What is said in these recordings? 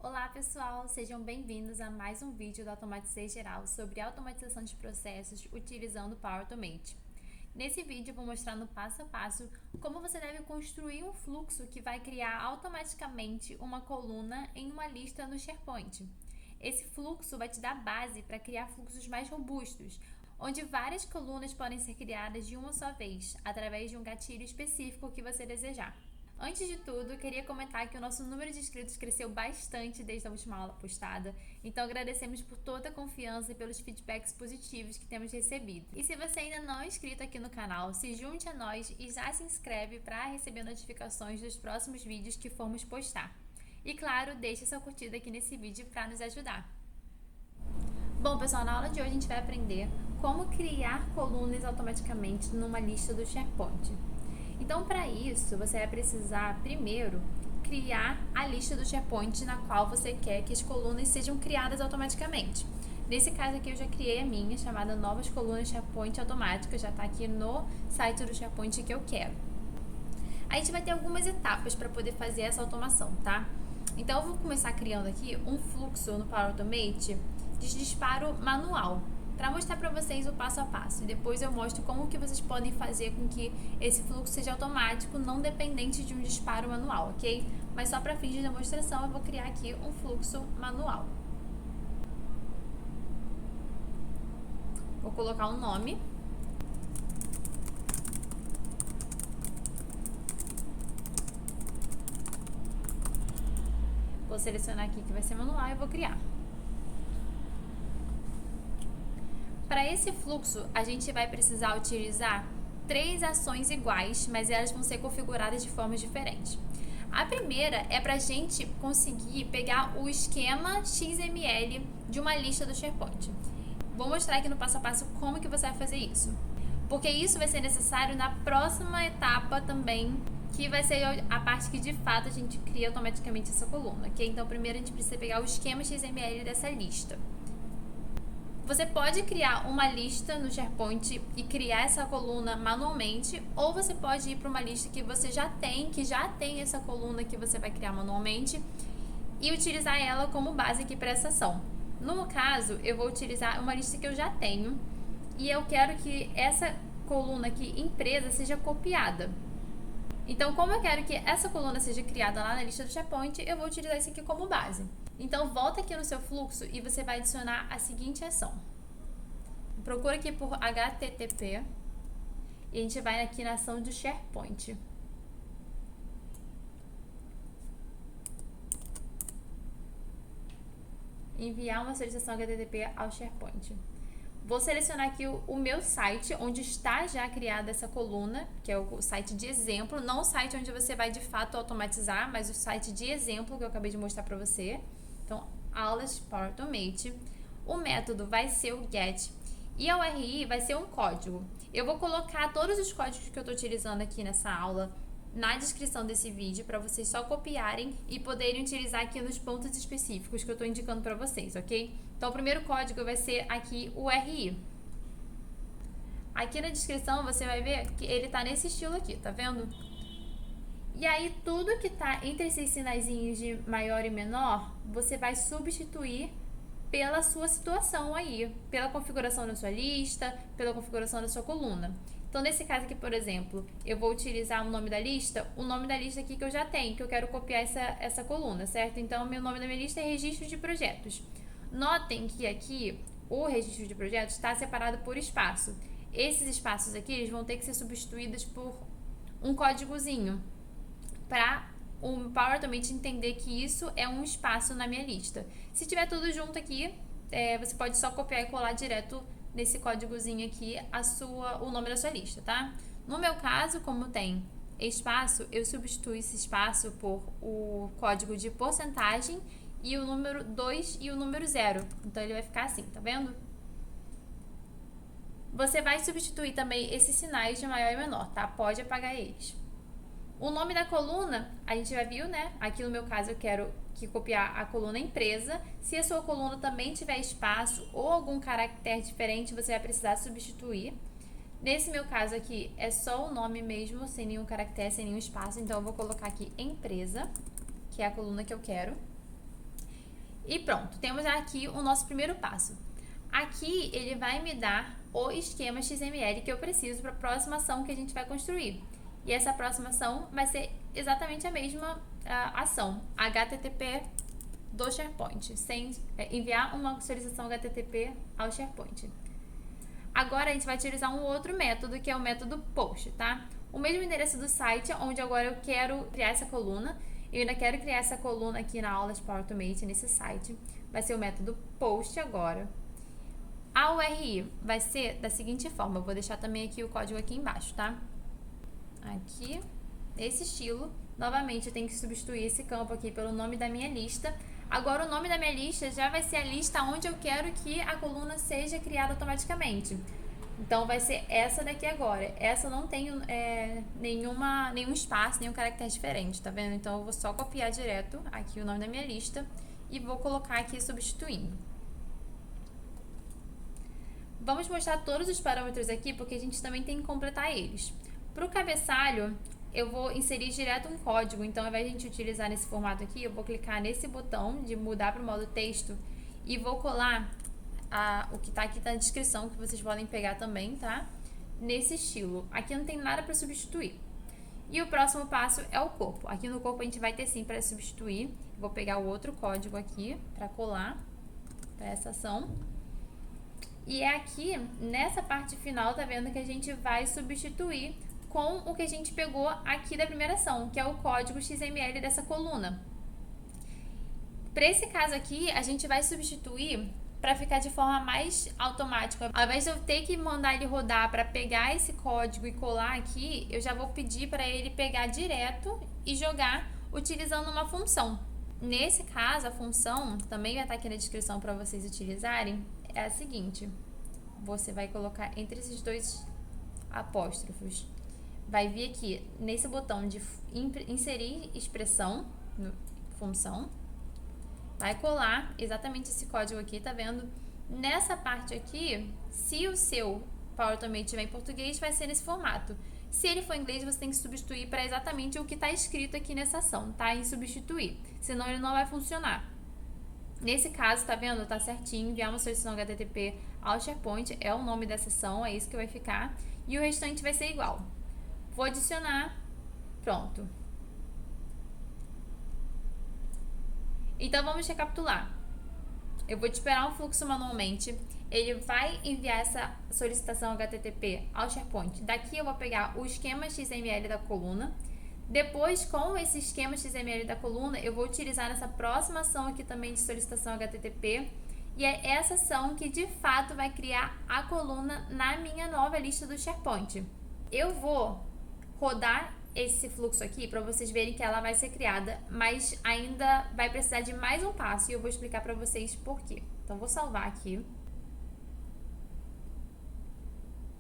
Olá pessoal, sejam bem-vindos a mais um vídeo da Automatizei Geral sobre automatização de processos utilizando o Power Automate. Nesse vídeo eu vou mostrar no passo a passo como você deve construir um fluxo que vai criar automaticamente uma coluna em uma lista no SharePoint. Esse fluxo vai te dar base para criar fluxos mais robustos, onde várias colunas podem ser criadas de uma só vez, através de um gatilho específico que você desejar. Antes de tudo, queria comentar que o nosso número de inscritos cresceu bastante desde a última aula postada, então agradecemos por toda a confiança e pelos feedbacks positivos que temos recebido. E se você ainda não é inscrito aqui no canal, se junte a nós e já se inscreve para receber notificações dos próximos vídeos que formos postar. E claro, deixe sua curtida aqui nesse vídeo para nos ajudar. Bom pessoal, na aula de hoje a gente vai aprender como criar colunas automaticamente numa lista do SharePoint. Então, para isso, você vai precisar, primeiro, criar a lista do SharePoint na qual você quer que as colunas sejam criadas automaticamente. Nesse caso aqui, eu já criei a minha, chamada Novas Colunas SharePoint Automáticas, já está aqui no site do SharePoint que eu quero. A gente vai ter algumas etapas para poder fazer essa automação, tá? Então, eu vou começar criando aqui um fluxo no Power Automate de disparo manual, para mostrar para vocês o passo a passo. E depois eu mostro como que vocês podem fazer com que esse fluxo seja automático, não dependente de um disparo manual, ok? Mas só para fins de demonstração eu vou criar aqui um fluxo manual. Vou colocar um nome. Vou selecionar aqui que vai ser manual e vou criar. Para esse fluxo, a gente vai precisar utilizar 3 ações iguais, mas elas vão ser configuradas de formas diferentes. A primeira é para a gente conseguir pegar o esquema XML de uma lista do SharePoint. Vou mostrar aqui no passo a passo como que você vai fazer isso. Porque isso vai ser necessário na próxima etapa também, que vai ser a parte que de fato a gente cria automaticamente essa coluna, ok? Então primeiro a gente precisa pegar o esquema XML dessa lista. Você pode criar uma lista no SharePoint e criar essa coluna manualmente, ou você pode ir para uma lista que você já tem essa coluna que você vai criar manualmente e utilizar ela como base aqui para essa ação. No meu caso, eu vou utilizar uma lista que eu já tenho e eu quero que essa coluna aqui, empresa, seja copiada. Então, como eu quero que essa coluna seja criada lá na lista do SharePoint, eu vou utilizar isso aqui como base. Então, volta aqui no seu fluxo e você vai adicionar a seguinte ação. Procura aqui por HTTP e a gente vai aqui na ação do SharePoint. Enviar uma solicitação HTTP ao SharePoint. Vou selecionar aqui o meu site, onde está já criada essa coluna, que é o site de exemplo, não o site onde você vai de fato automatizar, mas o site de exemplo que eu acabei de mostrar para você. Então, aulas Power Automate. O método vai ser o get e a URI vai ser um código. Eu vou colocar todos os códigos que eu estou utilizando aqui nessa aula na descrição desse vídeo para vocês só copiarem e poderem utilizar aqui nos pontos específicos que eu estou indicando para vocês, ok? Então, o primeiro código vai ser aqui o URI. Aqui na descrição você vai ver que ele está nesse estilo aqui, tá vendo? E aí, tudo que está entre esses sinaizinhos de maior e menor, você vai substituir pela sua situação aí, pela configuração da sua lista, pela configuração da sua coluna. Então, nesse caso aqui, por exemplo, eu vou utilizar o nome da lista aqui que eu já tenho, que eu quero copiar essa coluna, certo? Então, o nome da minha lista é registro de projetos. Notem que aqui, o registro de projetos está separado por espaço. Esses espaços aqui, eles vão ter que ser substituídos por um códigozinho, para o Power Automate entender que isso é um espaço na minha lista. Se tiver tudo junto aqui, você pode só copiar e colar direto nesse códigozinho aqui o nome da sua lista, tá? No meu caso, como tem espaço, eu substituo esse espaço por o código de porcentagem e o número 2 e o número 0. Então, ele vai ficar assim, tá vendo? Você vai substituir também esses sinais de maior e menor, tá? Pode apagar eles. O nome da coluna, a gente já viu, né? Aqui no meu caso eu quero copiar a coluna empresa. Se a sua coluna também tiver espaço ou algum caractere diferente, você vai precisar substituir. Nesse meu caso aqui, é só o nome mesmo, sem nenhum caractere, sem nenhum espaço. Então, eu vou colocar aqui empresa, que é a coluna que eu quero. E pronto, temos aqui o nosso primeiro passo. Aqui ele vai me dar o esquema XML que eu preciso para a próxima ação que a gente vai construir. E essa próxima ação vai ser exatamente a mesma ação, HTTP do SharePoint, sem enviar uma solicitação HTTP ao SharePoint. Agora a gente vai utilizar um outro método, que é o método post, tá? O mesmo endereço do site, onde agora eu quero criar essa coluna. Eu ainda quero criar essa coluna aqui na aula de Power Automate, nesse site. Vai ser o método post agora. A URI vai ser da seguinte forma. Eu vou deixar também aqui o código aqui embaixo, tá? Aqui, nesse estilo. Novamente, eu tenho que substituir esse campo aqui pelo nome da minha lista. Agora, o nome da minha lista já vai ser a lista onde eu quero que a coluna seja criada automaticamente. Então, vai ser essa daqui agora. Essa não tem nenhum espaço, nenhum caractere diferente, tá vendo? Então, eu vou só copiar direto aqui o nome da minha lista e vou colocar aqui substituindo. Vamos mostrar todos os parâmetros aqui, porque a gente também tem que completar eles. Para o cabeçalho, eu vou inserir direto um código. Então, ao invés de a gente utilizar nesse formato aqui, eu vou clicar nesse botão de mudar para o modo texto e vou colar o que está aqui na descrição, que vocês podem pegar também, tá? Nesse estilo. Aqui não tem nada para substituir. E o próximo passo é o corpo. Aqui no corpo a gente vai ter sim para substituir. Vou pegar o outro código aqui para colar para essa ação. E é aqui, nessa parte final, tá vendo que a gente vai substituir com o que a gente pegou aqui da primeira ação, que é o código XML dessa coluna. Para esse caso aqui, a gente vai substituir para ficar de forma mais automática. Ao invés de eu ter que mandar ele rodar para pegar esse código e colar aqui, eu já vou pedir para ele pegar direto e jogar utilizando uma função. Nesse caso, a função, também vai estar aqui na descrição para vocês utilizarem, é a seguinte. Você vai colocar entre esses dois apóstrofos. Vai vir aqui nesse botão de inserir expressão, função. Vai colar exatamente esse código aqui, tá vendo? Nessa parte aqui, se o seu Power Automate estiver em português, vai ser nesse formato. Se ele for em inglês, você tem que substituir para exatamente o que está escrito aqui nessa ação, tá? Em substituir, senão ele não vai funcionar. Nesse caso, tá vendo? Tá certinho, enviar uma solicitação HTTP ao SharePoint é o nome dessa ação, é isso que vai ficar. E o restante vai ser igual. Vou adicionar, pronto. Então, vamos recapitular. Eu vou esperar um fluxo manualmente. Ele vai enviar essa solicitação HTTP ao SharePoint. Daqui eu vou pegar o esquema XML da coluna. Depois, com esse esquema XML da coluna, eu vou utilizar essa próxima ação aqui também de solicitação HTTP. E é essa ação que, de fato, vai criar a coluna na minha nova lista do SharePoint. Eu vou rodar esse fluxo aqui para vocês verem que ela vai ser criada, mas ainda vai precisar de mais um passo e eu vou explicar para vocês por quê. Então, vou salvar aqui.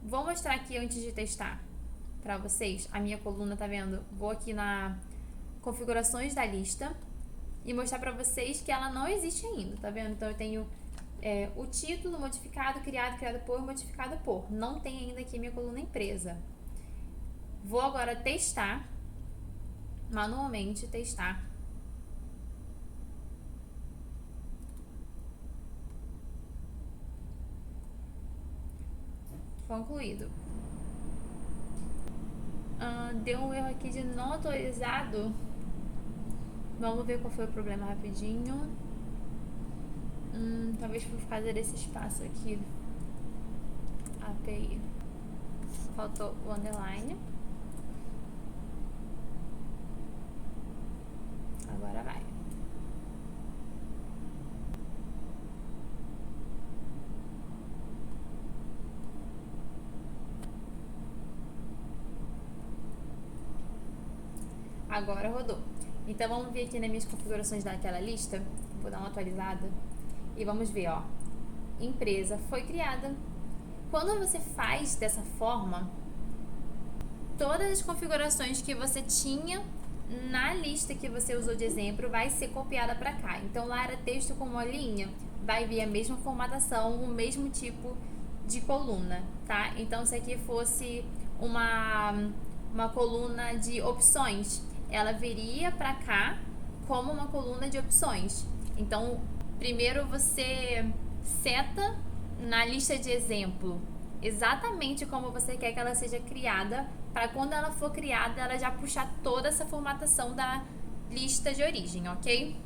Vou mostrar aqui antes de testar para vocês a minha coluna, tá vendo? Vou aqui na configurações da lista e mostrar para vocês que ela não existe ainda, tá vendo? Então, eu tenho o título modificado, criado por, modificado por. Não tem ainda aqui minha coluna empresa. Vou agora testar, manualmente testar. Concluído. Deu um erro aqui de não autorizado. Vamos ver qual foi o problema rapidinho. Talvez por causa desse espaço aqui. API. Faltou o underline. Agora vai. Agora rodou. Então, vamos ver aqui nas minhas configurações daquela lista. Vou dar uma atualizada. E vamos ver, ó. Empresa foi criada. Quando você faz dessa forma, todas as configurações que você tinha na lista que você usou de exemplo vai ser copiada para cá. Então, lá era texto com uma linha, vai vir a mesma formatação, o mesmo tipo de coluna, tá? Então, se aqui fosse uma coluna de opções, ela viria para cá como uma coluna de opções. Então, primeiro você seta na lista de exemplo exatamente como você quer que ela seja criada, para quando ela for criada, ela já puxar toda essa formatação da lista de origem, ok?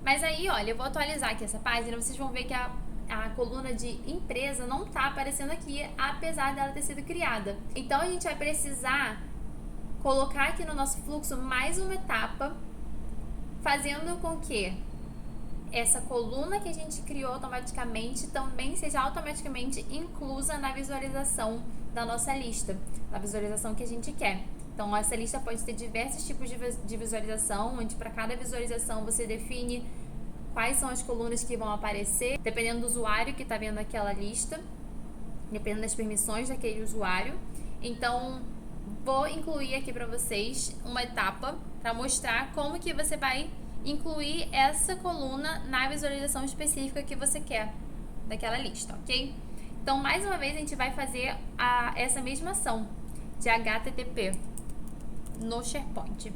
Mas aí, olha, eu vou atualizar aqui essa página, vocês vão ver que a coluna de empresa não tá aparecendo aqui, apesar dela ter sido criada. Então, a gente vai precisar colocar aqui no nosso fluxo mais uma etapa, fazendo com que essa coluna que a gente criou automaticamente também seja automaticamente inclusa na visualização da nossa lista, na visualização que a gente quer. Então, essa lista pode ter diversos tipos de visualização, onde para cada visualização você define quais são as colunas que vão aparecer, dependendo do usuário que está vendo aquela lista, dependendo das permissões daquele usuário. Então, vou incluir aqui para vocês uma etapa para mostrar como que você vai incluir essa coluna na visualização específica que você quer daquela lista, ok? Então, mais uma vez, a gente vai fazer essa mesma ação de HTTP no SharePoint.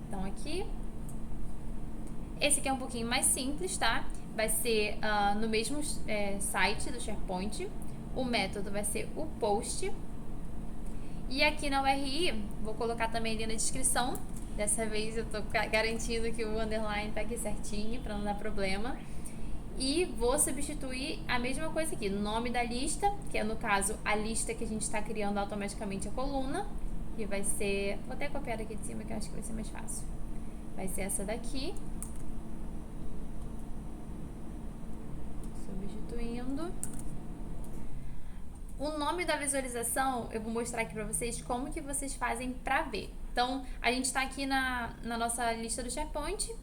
Então, aqui, esse aqui é um pouquinho mais simples, tá? Vai ser no mesmo site do SharePoint. O método vai ser o post. E aqui na URI, vou colocar também ali na descrição. Dessa vez eu tô garantindo que o underline tá aqui certinho, para não dar problema. E vou substituir a mesma coisa aqui, nome da lista, que é no caso a lista que a gente está criando automaticamente a coluna. Que vai ser, vou até copiar aqui de cima que eu acho que vai ser mais fácil. Vai ser essa daqui. Substituindo. O nome da visualização, eu vou mostrar aqui pra vocês como que vocês fazem pra ver. Então, a gente tá aqui na nossa lista do SharePoint.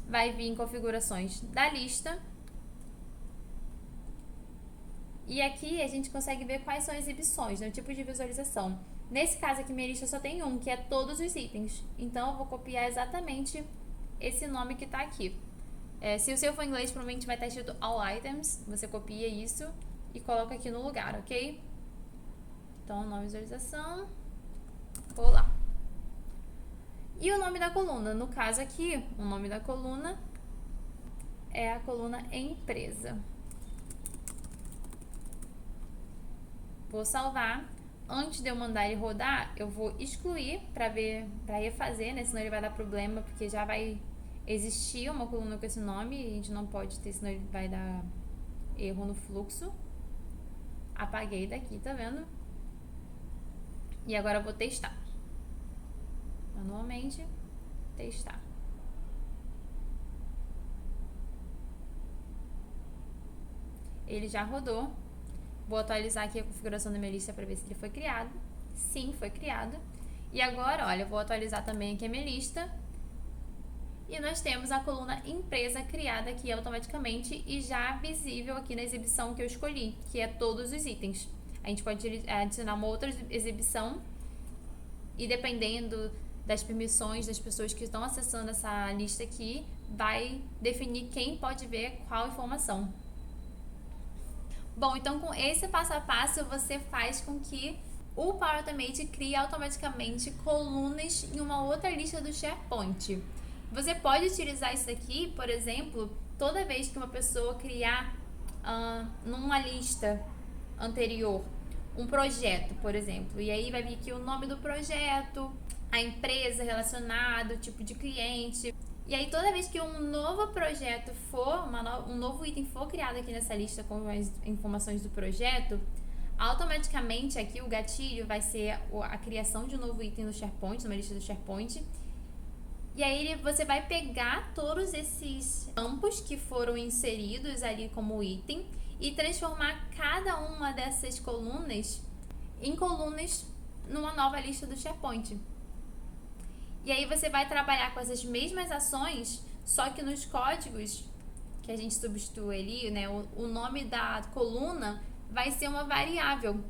Vai vir em configurações da lista. E aqui a gente consegue ver quais são as exibições, né, o tipo de visualização. Nesse caso aqui, minha lista só tem um, que é todos os itens. Então, eu vou copiar exatamente esse nome que tá aqui. Se o seu for em inglês, provavelmente vai estar escrito All Items. Você copia isso e coloca aqui no lugar, ok? Então, nome visualização. Vou lá. E o nome da coluna? No caso aqui, o nome da coluna é a coluna empresa. Vou salvar. Antes de eu mandar ele rodar, eu vou excluir para refazer, né? Senão ele vai dar problema, porque já vai existir uma coluna com esse nome e a gente não pode ter, senão ele vai dar erro no fluxo. Apaguei daqui, tá vendo? E agora eu vou testar. Manualmente, testar. Ele já rodou. Vou atualizar aqui a configuração da minha lista para ver se ele foi criado. Sim, foi criado. E agora, olha, eu vou atualizar também aqui a minha lista. E nós temos a coluna empresa criada aqui automaticamente e já visível aqui na exibição que eu escolhi, que é todos os itens. A gente pode adicionar uma outra exibição e dependendo das permissões das pessoas que estão acessando essa lista aqui, vai definir quem pode ver qual informação. Bom, então com esse passo a passo você faz com que o Power Automate crie automaticamente colunas em uma outra lista do SharePoint. Você pode utilizar isso aqui, por exemplo, toda vez que uma pessoa criar numa lista anterior um projeto, por exemplo, e aí vai vir aqui o nome do projeto, a empresa relacionada, o tipo de cliente. E aí toda vez que um novo projeto for, um novo item for criado aqui nessa lista com as informações do projeto, automaticamente aqui o gatilho vai ser a criação de um novo item no SharePoint, numa lista do SharePoint. E aí você vai pegar todos esses campos que foram inseridos ali como item e transformar cada uma dessas colunas em colunas numa nova lista do SharePoint. E aí você vai trabalhar com essas mesmas ações, só que nos códigos que a gente substitui ali, né, o nome da coluna vai ser uma variável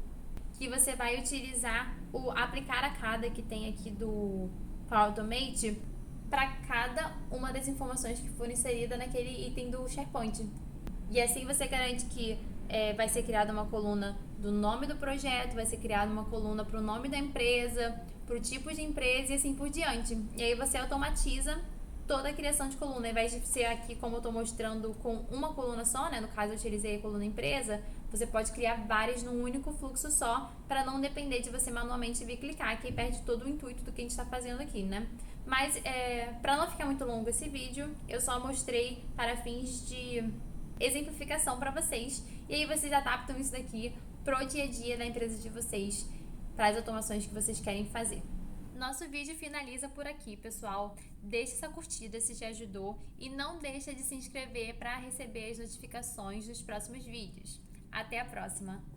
que você vai utilizar o aplicar a cada que tem aqui do Power Automate para cada uma das informações que foram inseridas naquele item do SharePoint. E assim você garante que vai ser criada uma coluna do nome do projeto, vai ser criada uma coluna para o nome da empresa, para o tipo de empresa e assim por diante. E aí você automatiza toda a criação de coluna. Ao invés de ser aqui, como eu estou mostrando, com uma coluna só, né? No caso, eu utilizei a coluna empresa. Você pode criar várias num único fluxo só, para não depender de você manualmente vir clicar, que aí perde todo o intuito do que a gente está fazendo aqui, né? Mas, para não ficar muito longo esse vídeo, eu só mostrei para fins de exemplificação para vocês. E aí vocês adaptam isso daqui pro dia a dia da empresa de vocês, para as automações que vocês querem fazer. Nosso vídeo finaliza por aqui, pessoal. Deixe essa curtida se te ajudou e não deixa de se inscrever para receber as notificações dos próximos vídeos. Até a próxima!